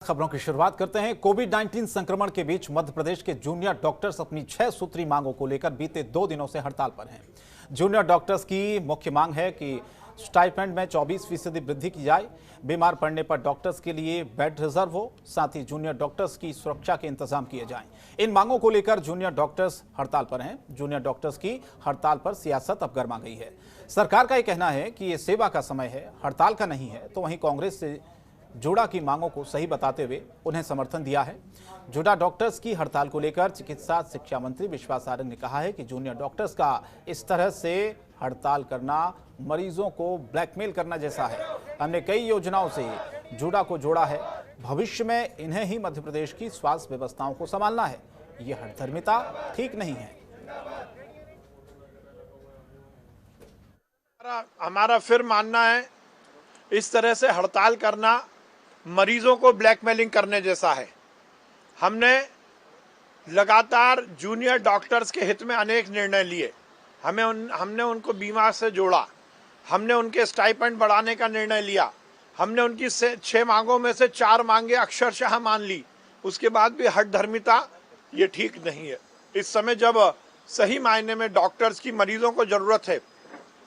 खबरों की शुरुआत करते हैं। कोविड-19 संक्रमण के बीच मध्य प्रदेश के जूनियर डॉक्टर्स अपनी 6 सूत्री मांगों को लेकर बीते 2 दिनों से हड़ताल पर हैं। जूनियर डॉक्टर्स की मुख्य मांग है कि स्टाइपेंड में 24% वृद्धि की जाए, बीमार पड़ने पर डॉक्टर्स के लिए बेड रिजर्व हो, साथ ही जूनियर डॉक्टर्स की सुरक्षा के इंतजाम किए जाएं। इन मांगों को लेकर जूनियर डॉक्टर्स हड़ताल पर हैं। जूनियर डॉक्टर्स की हड़ताल पर सियासत अब गर्मा गई है। सरकार का यह कहना है कि ये सेवा का समय है, हड़ताल का नहीं है, तो वहीं कांग्रेस से जूडा की मांगों को सही बताते हुए उन्हें समर्थन दिया है। जूडा डॉक्टर्स की हड़ताल को लेकर चिकित्सा शिक्षा मंत्री विश्वास सारंग ने कहा है कि जूनियर डॉक्टर्स का इस तरह से हड़ताल करना मरीजों को ब्लैकमेल करना जैसा है। हमने कई योजनाओं से जूडा को जोड़ा है, भविष्य में इन्हें ही मध्य प्रदेश की स्वास्थ्य व्यवस्थाओं को संभालना है। ये हठधर्मिता ठीक नहीं है। हमारा फिर मानना है, इस तरह से हड़ताल करना मरीजों को ब्लैकमेलिंग करने जैसा है। हमने लगातार जूनियर डॉक्टर्स के हित में अनेक निर्णय लिए। हमने उनको बीमा से जोड़ा, हमने उनके स्टाइपेंड बढ़ाने का निर्णय लिया, हमने उनकी 6 मांगों में से 4 मांगे अक्षरशः मान ली। उसके बाद भी हठधर्मिता ये ठीक नहीं है। इस समय जब सही मायने में डॉक्टर्स की मरीजों को जरूरत है,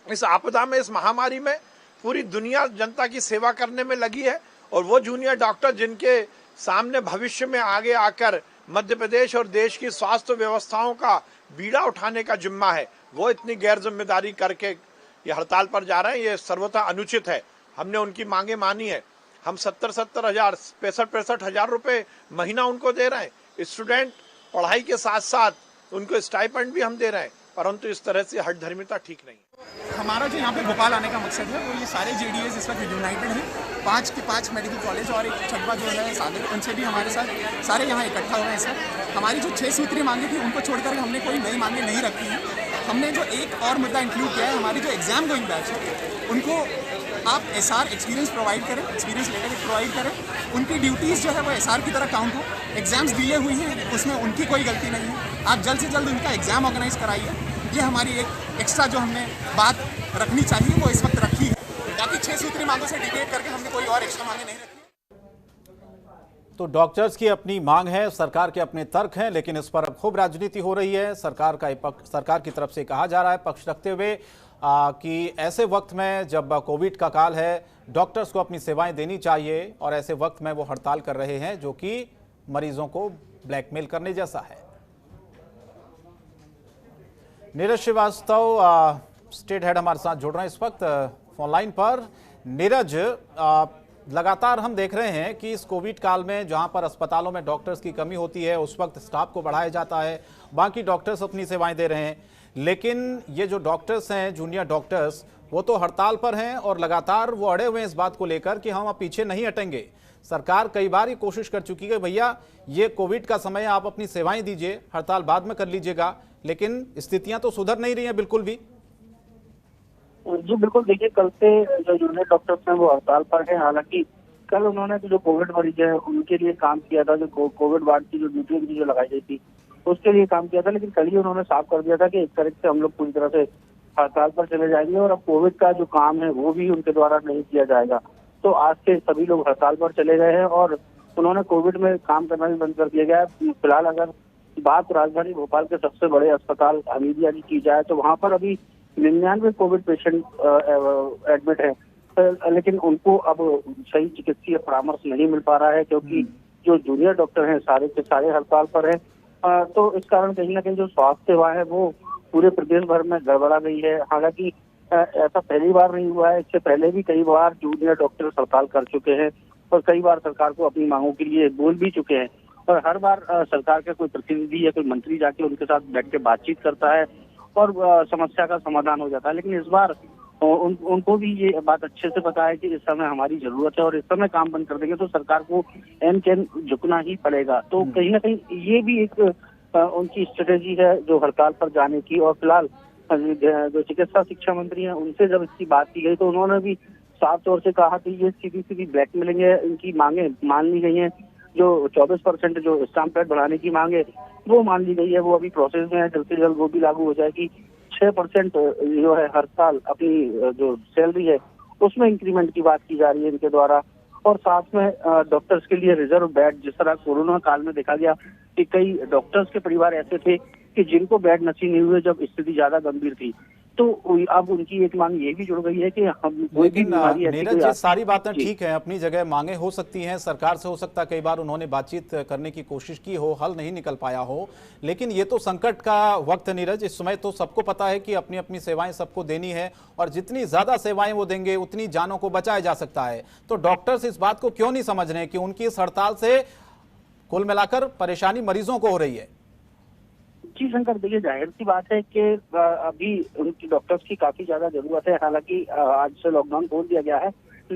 इस आपदा में, इस महामारी में पूरी दुनिया जनता की सेवा करने में लगी है, और वो जूनियर डॉक्टर जिनके सामने भविष्य में आगे आकर मध्य प्रदेश और देश की स्वास्थ्य व्यवस्थाओं का बीड़ा उठाने का जिम्मा है, वो इतनी गैर जिम्मेदारी करके ये हड़ताल पर जा रहे हैं। ये सर्वथा अनुचित है। हमने उनकी मांगे मानी है। हम 70-70 हजार, 65-65 हजार रुपए महीना उनको दे रहे हैं। स्टूडेंट पढ़ाई के साथ साथ उनको स्टाइपेंड भी हम दे रहे हैं, परंतु इस तरह से हठधर्मिता ठीक नहीं। हमारा जो यहाँ पे भोपाल आने का मकसद है वो ये सारे जेडीएस इस वक्त यूनाइटेड हैं। 5 के 5 मेडिकल कॉलेज और एक छठवा जो है सागर, उनसे भी हमारे साथ सारे यहाँ इकट्ठा हुए हैं सर। हमारी जो 6 सूत्री मांगे थी उनको छोड़कर हमने कोई नई मांगे नहीं रखी हैं। हमने जो एक और मुद्दा इंक्लूड किया है, हमारी जो एग्जाम गोइंग बैच है उनको आप एसआर एक्सपीरियंस प्रोवाइड करें, एक्सपीरियंस लेटर प्रोवाइड करें। उनकी ड्यूटीज़ जो है वो एसआर की तरह काउंट हो। एग्जाम्स डिले हुई हैं, उसमें उनकी कोई गलती नहीं है। आप जल्द से जल्द उनका एग्जाम ऑर्गेनाइज कराइए। ये हमारी एक एक्स्ट्रा जो हमने बात रखनी चाहिए वो इस वक्त रखी है। बाकी 6 सूत्री मांगों से डिबेट करके हमने कोई और एक्स्ट्रा मांगे नहीं रखी। तो डॉक्टर्स की अपनी मांग है, सरकार के अपने तर्क हैं, लेकिन इस पर अब खूब राजनीति हो रही है। सरकार की तरफ से कहा जा रहा है पक्ष रखते हुए कि ऐसे वक्त में जब कोविड का काल है, डॉक्टर्स को अपनी सेवाएं देनी चाहिए, और ऐसे वक्त में वो हड़ताल कर रहे हैं जो कि मरीजों को ब्लैकमेल करने जैसा है। नीरज श्रीवास्तव स्टेट हेड हमारे साथ जुड़ रहे हैं इस वक्त फोन लाइन पर। नीरज, लगातार हम देख रहे हैं कि इस कोविड काल में जहां पर अस्पतालों में डॉक्टर्स की कमी होती है, उस वक्त स्टाफ को बढ़ाया जाता है, बाकी डॉक्टर्स अपनी सेवाएं दे रहे हैं, लेकिन ये जो डॉक्टर्स हैं, जूनियर डॉक्टर्स, वो तो हड़ताल पर हैं और लगातार वो अड़े हुए हैं इस बात को लेकर कि हम अब पीछे नहीं हटेंगे। सरकार कई बार ये कोशिश कर चुकी है, भैया ये कोविड का समय, आप अपनी सेवाएं दीजिए, हड़ताल बाद में कर लीजिएगा, लेकिन स्थितियां तो सुधर नहीं रही हैं बिल्कुल भी। जी बिल्कुल, देखिए कल से जो जूनियर डॉक्टर्स हैं वो हड़ताल पर हैं। हालांकि कल उन्होंने जो कोविड मरीज है उनके लिए काम किया था, जो कोविड वार्ड की जो ड्यूटी जो लगाई गई थी उसके लिए काम किया था, लेकिन कल ही उन्होंने साफ कर दिया था कि एक तारीख से हम लोग पूरी तरह से हड़ताल पर चले जाएंगे और अब कोविड का जो काम है वो भी उनके द्वारा नहीं किया जाएगा। तो आज से सभी लोग हड़ताल पर चले गए हैं और उन्होंने कोविड में काम करना भी बंद कर दिया गया है। फिलहाल अगर बात राजधानी भोपाल के सबसे बड़े अस्पताल हमीदिया की की जाए तो वहाँ पर अभी 99 कोविड पेशेंट एडमिट है, लेकिन उनको अब सही चिकित्सीय परामर्श नहीं मिल पा रहा है क्योंकि जो जूनियर डॉक्टर हैं सारे के सारे हड़ताल पर हैं। तो इस कारण कहीं ना कहीं जो स्वास्थ्य सेवा है वो पूरे प्रदेश भर में गड़बड़ा गई है। हालांकि ऐसा पहली बार नहीं हुआ है, इससे पहले भी कई बार जूनियर डॉक्टर हड़ताल कर चुके हैं और कई बार सरकार को अपनी मांगों के लिए बोल भी चुके हैं, और हर बार सरकार का कोई प्रतिनिधि या कोई मंत्री जाके उनके साथ बैठ के बातचीत करता है और समस्या का समाधान हो जाता है। लेकिन इस बार उनको भी ये बात अच्छे से पता है कि इस समय हमारी जरूरत है और इस समय काम बंद कर देंगे तो सरकार को एन कैन झुकना ही पड़ेगा। तो कहीं ना कहीं ये भी एक उनकी स्ट्रेटेजी है जो हड़ताल पर जाने की। और फिलहाल जो चिकित्सा शिक्षा मंत्री हैं उनसे जब इसकी बात की गई तो उन्होंने भी साफ तौर से कहा कि ये सीधी ब्लैकमेलिंग है, इनकी मांगे मान ली गई हैं। जो 24% जो स्टाम्प पैड बढ़ाने की मांग है वो मान ली गई है, वो अभी प्रोसेस में है, जल्द से जल्द वो भी लागू हो जाएगी। 6% जो है हर साल अपनी जो सैलरी है उसमें इंक्रीमेंट की बात की जा रही है इनके द्वारा, और साथ में डॉक्टर्स के लिए रिजर्व बेड, जिस तरह कोरोना काल में देखा गया कि कई डॉक्टर्स के परिवार ऐसे थे कि जिनको बेड नसीब नहीं हुए जब स्थिति ज्यादा गंभीर थी। तो अब उनकी एक मांग ये भी जुड़ गई है कि हम कोई भी लेकिन बीमारी ऐसी नीरज, कोई ये सारी बातें जी। ठीक है, अपनी जगह मांगे हो सकती हैं, सरकार से हो सकता है कई बार उन्होंने बातचीत करने की कोशिश की हो, हल नहीं निकल पाया हो, लेकिन ये तो संकट का वक्त है नीरज। इस समय तो सबको पता है कि अपनी अपनी सेवाएं सबको देनी है और जितनी ज्यादा सेवाएं वो देंगे उतनी जानों को बचाया जा सकता है। तो डॉक्टर्स इस बात को क्यों नहीं समझ रहे कि उनकी इस हड़ताल से कुल मिलाकर परेशानी मरीजों को हो रही है? जी शंकर, देखिए जाहिर सी बात है कि अभी उनकी डॉक्टर्स की काफी ज्यादा जरूरत है। हालांकि आज से लॉकडाउन खोल दिया गया है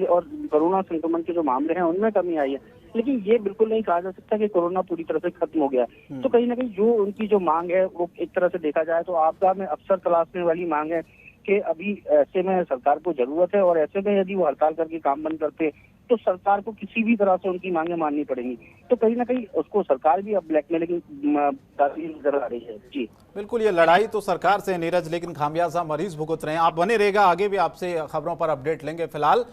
और कोरोना संक्रमण के जो मामले हैं उनमें कमी आई है, लेकिन ये बिल्कुल नहीं कहा जा सकता कि कोरोना पूरी तरह से खत्म हो गया है। तो कहीं ना कहीं जो उनकी जो मांग है वो एक तरह से देखा जाए तो आपदा में अवसर तलाशने वाली मांग है कि अभी ऐसे में सरकार को जरूरत है और ऐसे में यदि वो हड़ताल करके काम बंद करते तो सरकार को किसी भी तरह से उनकी मांगे माननी पड़ेंगी। तो कहीं ना कहीं उसको सरकार भी अब ब्लैकमेलिंग नजर आ रही है। जी बिल्कुल, ये लड़ाई तो सरकार से है नीरज, लेकिन खामियाजा मरीज भुगत रहे हैं। आप बने रहेगा, आगे भी आपसे खबरों पर अपडेट लेंगे। फिलहाल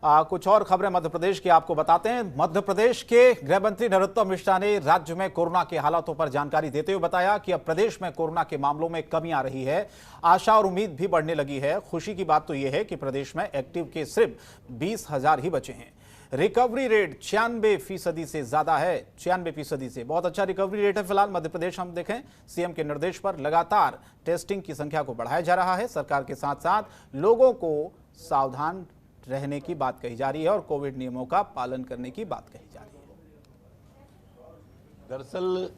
कुछ और खबरें मध्य प्रदेश की आपको बताते हैं। मध्य प्रदेश के गृह मंत्री नरोत्तम मिश्रा ने राज्य में कोरोना के हालातों पर जानकारी देते हुए बताया कि अब प्रदेश में कोरोना के मामलों में कमी आ रही है, आशा और उम्मीद भी बढ़ने लगी है। खुशी की बात तो यह है कि प्रदेश में एक्टिव केस सिर्फ 20,000 ही बचे हैं। रिकवरी रेट 96% से ज्यादा है, 96% से बहुत अच्छा रिकवरी रेट है फिलहाल मध्य प्रदेश। हम देखें, सीएम के निर्देश पर लगातार टेस्टिंग की संख्या को बढ़ाया जा रहा है। सरकार के साथ साथ लोगों को सावधान रहने की बात कही जा रही है और कोविड नियमों का पालन करने की बात कही जा रही है। दरअसल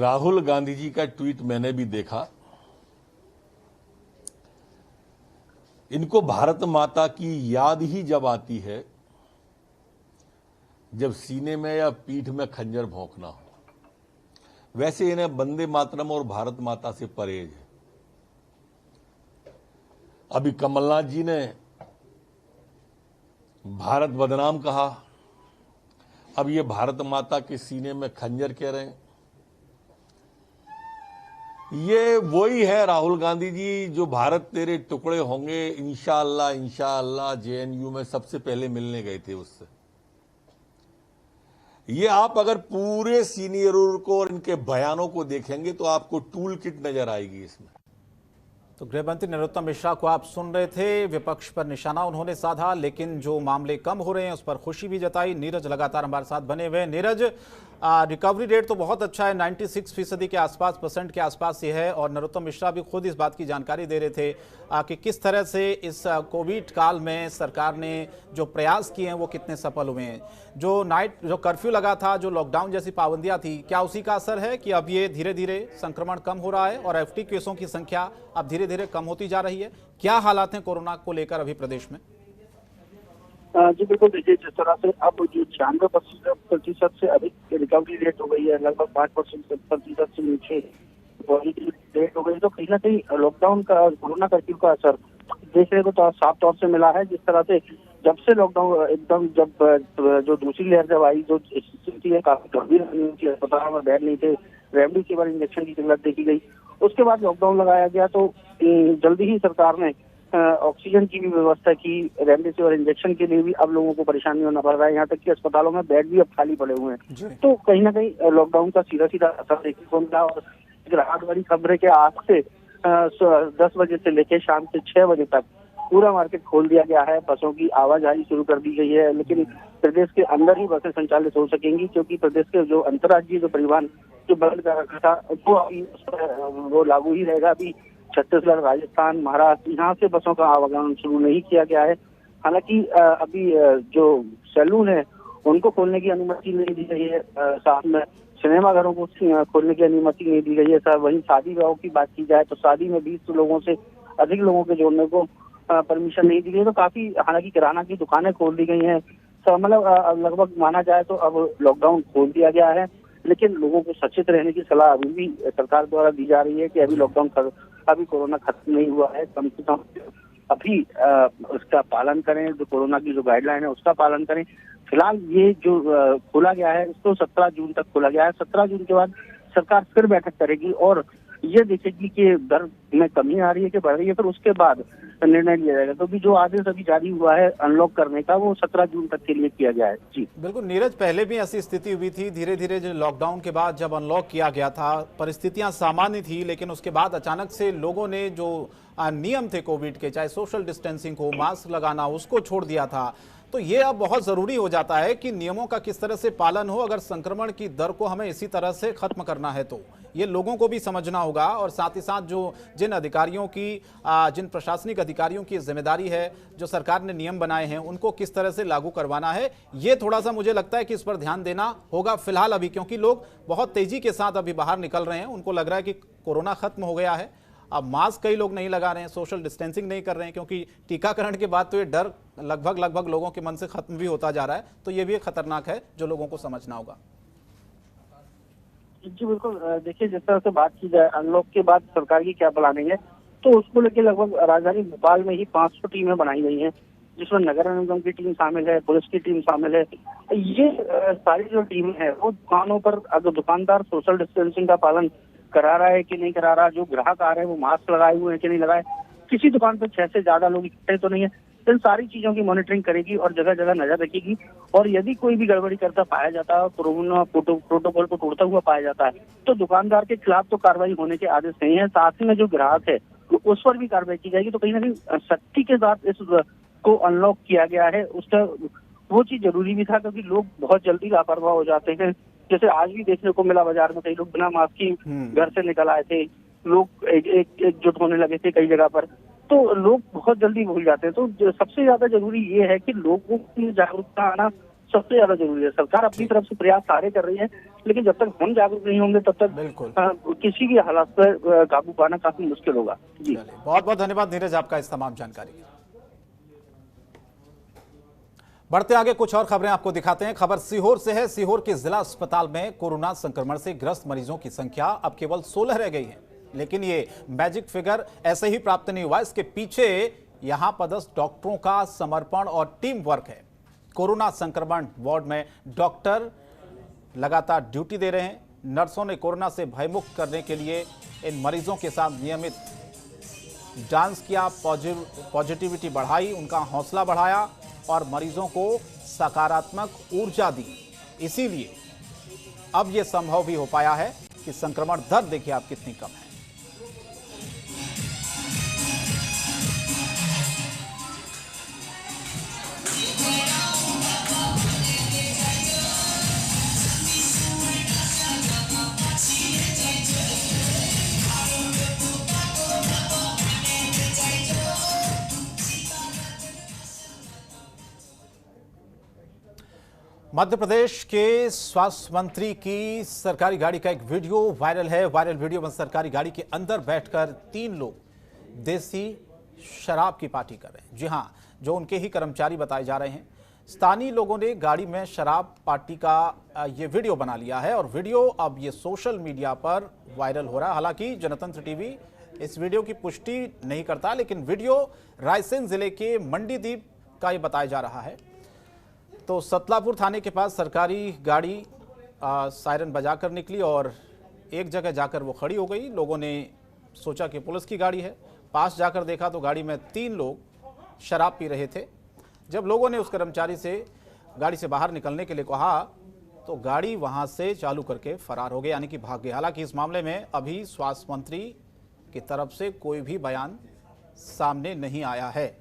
राहुल गांधी जी का ट्वीट मैंने भी देखा। इनको भारत माता की याद ही जब आती है जब सीने में या पीठ में खंजर भोंकना हो, वैसे इन्हें वंदे मातरम और भारत माता से परहेज है। अभी कमलनाथ जी ने भारत बदनाम कहा, अब ये भारत माता के सीने में खंजर कह रहे हैं। ये वही है राहुल गांधी जी जो भारत तेरे टुकड़े होंगे इंशाअल्लाह इंशाअल्लाह जेएनयू में सबसे पहले मिलने गए थे उससे। ये आप अगर पूरे सीनियरों को और इनके बयानों को देखेंगे तो आपको टूल किट नजर आएगी इसमें। तो गृह मंत्री नरोत्तम मिश्रा को आप सुन रहे थे, विपक्ष पर निशाना उन्होंने साधा, लेकिन जो मामले कम हो रहे हैं उस पर खुशी भी जताई। नीरज लगातार हमारे साथ बने हुए हैं। नीरज, रिकवरी रेट तो बहुत अच्छा है, 96% के आसपास, % के आसपास ही है, और नरोत्तम मिश्रा भी खुद इस बात की जानकारी दे रहे थे कि किस तरह से इस कोविड काल में सरकार ने जो प्रयास किए हैं वो कितने सफल हुए हैं। जो कर्फ्यू लगा था, जो लॉकडाउन जैसी पाबंदियां थी, क्या उसी का असर है कि अब ये धीरे धीरे संक्रमण कम हो रहा है और एफटी केसों की संख्या अब धीरे धीरे कम होती जा रही है? क्या हालात हैं कोरोना को लेकर अभी प्रदेश में? जी बिल्कुल, देखिए जिस तरह से अब जो 96% से अधिक रिकवरी रेट हो गई है, लगभग 5% से नीचे पॉजिटिव रेट हो गई, तो कहीं ना कहीं लॉकडाउन का, कोरोना कर्फ्यू का असर देखने को तो साफ तौर से मिला है। जिस तरह से जब से लॉकडाउन एकदम जो दूसरी लहर जब आई, जो स्थिति है काफी गंभीर थी, अस्पताल में बेड नहीं थे, रेमडेसिविर इंजेक्शन की किल्लत देखी गई, उसके बाद लॉकडाउन लगाया गया तो जल्दी ही सरकार ने ऑक्सीजन की भी व्यवस्था की, रेमडेसिविर इंजेक्शन के लिए भी अब लोगों को परेशानी होना पड़ रहा है, यहाँ तक कि अस्पतालों में बेड भी अब खाली पड़े हुए हैं। तो कहीं ना कहीं लॉकडाउन का सीधा असर देखने को मिला। और राहत वाली खबर के आज से 10 बजे से लेकर शाम के 6 बजे तक पूरा मार्केट खोल दिया गया है। बसों की आवाजाही शुरू कर दी गई है, लेकिन प्रदेश के अंदर ही बसें संचालित हो सकेंगी, क्योंकि प्रदेश के जो अंतर्राज्यीय जो परिवहन जो बंद कर रखा था वो अभी वो लागू ही रहेगा। अभी छत्तीसगढ़, राजस्थान, महाराष्ट्र, यहाँ से बसों का आवागमन शुरू नहीं किया गया है। हालांकि अभी जो सैलून है उनको खोलने की अनुमति नहीं दी गई है, साथ में सिनेमाघरों को खोलने की अनुमति नहीं दी गई है। सर, वहीं शादी विवाह की बात की जाए तो शादी में 20 लोगों से अधिक लोगों के जोड़ने को परमिशन नहीं दी गई। तो काफी, हालांकि किराना की दुकानें खोल दी गई हैं, मतलब लगभग माना जाए तो अब लॉकडाउन खोल दिया गया है, लेकिन लोगों को सचेत रहने की सलाह अभी भी सरकार द्वारा दी जा रही है कि अभी कोरोना खत्म नहीं हुआ है, कम से कम अभी उसका पालन करें, जो कोरोना की जो गाइडलाइन है उसका पालन करें। फिलहाल ये जो खोला गया है इसको 17 जून तक खोला गया है। 17 जून के बाद सरकार फिर बैठक करेगी और ये देखेगी कि दर में कमी आ रही है कि बढ़ रही है, फिर उसके बाद निर्णय लिया जाएगा। क्योंकि जो आदेश अभी जारी हुआ है अनलॉक करने का वो 17 जून तक के लिए किया गया है। जी बिल्कुल नीरज, पहले भी ऐसी स्थिति हुई थी। धीरे धीरे जो लॉकडाउन के बाद जब अनलॉक किया गया था, परिस्थितियां सामान्य थी, लेकिन उसके बाद अचानक से लोगों ने जो नियम थे कोविड के, चाहे सोशल डिस्टेंसिंग हो, मास्क लगाना, उसको छोड़ दिया था। तो ये अब बहुत जरूरी हो जाता है कि नियमों का किस तरह से पालन हो। अगर संक्रमण की दर को हमें इसी तरह से खत्म करना है तो ये लोगों को भी समझना होगा, और साथ ही साथ जिन अधिकारियों की, जिन प्रशासनिक अधिकारियों की जिम्मेदारी है, जो सरकार ने नियम बनाए हैं, उनको किस तरह से लागू करवाना है, ये थोड़ा सा मुझे लगता है कि इस पर ध्यान देना होगा फिलहाल अभी, क्योंकि लोग बहुत तेजी के साथ अभी बाहर निकल रहे हैं। उनको लग रहा है कि कोरोना खत्म हो गया है। अब मास्क कई लोग नहीं लगा रहे हैं, सोशल डिस्टेंसिंग नहीं कर रहे हैं, क्योंकि टीकाकरण के बाद तो ये डर लगभग लोगों के मन से खत्म भी होता जा रहा है। तो ये भी एक खतरनाक है जो लोगों को समझना होगा। जी बिल्कुल, देखिए जिस तरह से बात की जाए अनलॉक के बाद सरकार की क्या प्लानिंग है, तो उसको लेकर लगभग राजधानी भोपाल में ही 500 टीमें बनाई गई हैं, जिसमें नगर निगम की टीम शामिल है, पुलिस की टीम शामिल है। ये सारी जो टीम है वो दुकानों पर, अगर दुकानदार सोशल डिस्टेंसिंग का पालन करा रहा है कि नहीं करा रहा, जो ग्राहक आ रहे हैं वो मास्क लगाए हुए हैं कि नहीं लगाए, किसी दुकान पर 6 से ज्यादा लोग इकट्ठे तो नहीं है, इन सारी चीजों की मॉनिटरिंग करेगी और जगह जगह नजर रखेगी। और यदि कोई भी गड़बड़ी करता पाया जाता है, कोरोना प्रोटोकॉल को तोड़ता हुआ पाया जाता है, तो दुकानदार के खिलाफ तो कार्रवाई होने के आदेश नहीं है। साथ ही में जो ग्राहक है तो उस पर भी कार्रवाई की जाएगी। तो कहीं ना कहीं सख्ती के साथ इस को अनलॉक किया गया है। उसका वो चीज जरूरी भी था, क्योंकि लोग बहुत जल्दी लापरवाह हो जाते हैं। जैसे आज भी देखने को मिला बाजार में कई लोग बिना मास्क की घर से निकल आए थे, लोग एकजुट होने लगे थे कई जगह पर, तो लोग बहुत जल्दी भूल जाते हैं। तो सबसे ज्यादा जरूरी ये है कि लोगों की जागरूकता आना सबसे ज्यादा जरूरी है। सरकार अपनी तरफ से प्रयास सारे कर रही है, लेकिन जब तक हम जागरूक नहीं होंगे तब तक बिल्कुल किसी भी हालात पर काबू पाना काफी मुश्किल होगा। जी बहुत बहुत धन्यवाद नीरज आपका इस तमाम जानकारी के लिए। बढ़ते आगे कुछ और खबरें आपको दिखाते हैं। खबर सीहोर से है। सीहोर के जिला अस्पताल में कोरोना संक्रमण से ग्रस्त मरीजों की संख्या अब केवल 16 रह गई है, लेकिन ये मैजिक फिगर ऐसे ही प्राप्त नहीं हुआ। इसके पीछे यहां पदस्थ डॉक्टरों का समर्पण और टीम वर्क है। कोरोना संक्रमण वार्ड में डॉक्टर लगातार ड्यूटी दे रहे हैं। नर्सों ने कोरोना से भयमुक्त करने के लिए इन मरीजों के साथ नियमित डांस किया, पॉजिटिविटी बढ़ाई, उनका हौसला बढ़ाया और मरीजों को सकारात्मक ऊर्जा दी। इसीलिए अब यह संभव भी हो पाया है कि संक्रमण दर देखिए आप कितनी कम है। मध्य प्रदेश के स्वास्थ्य मंत्री की सरकारी गाड़ी का एक वीडियो वायरल है। वायरल वीडियो में सरकारी गाड़ी के अंदर बैठकर 3 लोग देसी शराब की पार्टी कर रहे हैं। जी हां, जो उनके ही कर्मचारी बताए जा रहे हैं। स्थानीय लोगों ने गाड़ी में शराब पार्टी का ये वीडियो बना लिया है और वीडियो अब ये सोशल मीडिया पर वायरल हो रहा है। हालांकि जनतंत्र टीवी इस वीडियो की पुष्टि नहीं करता, लेकिन वीडियो रायसेन जिले के मंडीदीप का ये बताया जा रहा है। तो सतलापुर थाने के पास सरकारी गाड़ी सायरन बजाकर निकली और एक जगह जाकर वो खड़ी हो गई। लोगों ने सोचा कि पुलिस की गाड़ी है। पास जाकर देखा तो गाड़ी में 3 लोग शराब पी रहे थे। जब लोगों ने उस कर्मचारी से गाड़ी से बाहर निकलने के लिए कहा तो गाड़ी वहां से चालू करके फरार हो गए, यानी कि भाग गए। हालांकि इस मामले में अभी स्वास्थ्य मंत्री की तरफ से कोई भी बयान सामने नहीं आया है।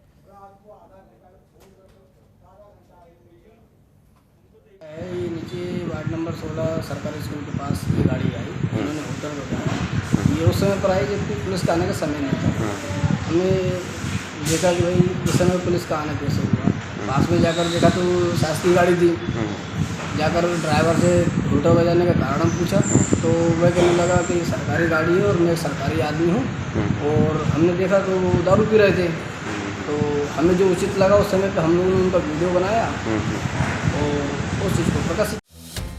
ये नीचे वार्ड नंबर 16 सरकारी स्कूल के पास ये गाड़ी आई, उन्होंने होटल बताया। ये उस समय पर आई जबकि पुलिस का आने का समय नहीं था। हमने देखा कि भाई इस समय पुलिस का आना कैसे हुआ। पास में जाकर देखा तो शासकीय गाड़ी थी। जाकर ड्राइवर से होटल बजाने का कारण पूछा तो वह कहने लगा कि सरकारी गाड़ी है और मैं सरकारी आदमी हूँ। और हमने देखा तो वो दारू पी रहे थे। तो हमें जो उचित लगा उस समय पर हम लोगों ने उनका वीडियो बनाया और उस चीज को प्रकाशित।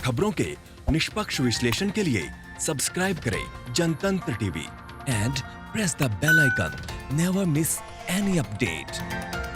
खबरों के निष्पक्ष विश्लेषण के लिए सब्सक्राइब करें Jantantra TV and press the bell icon. Never miss any update.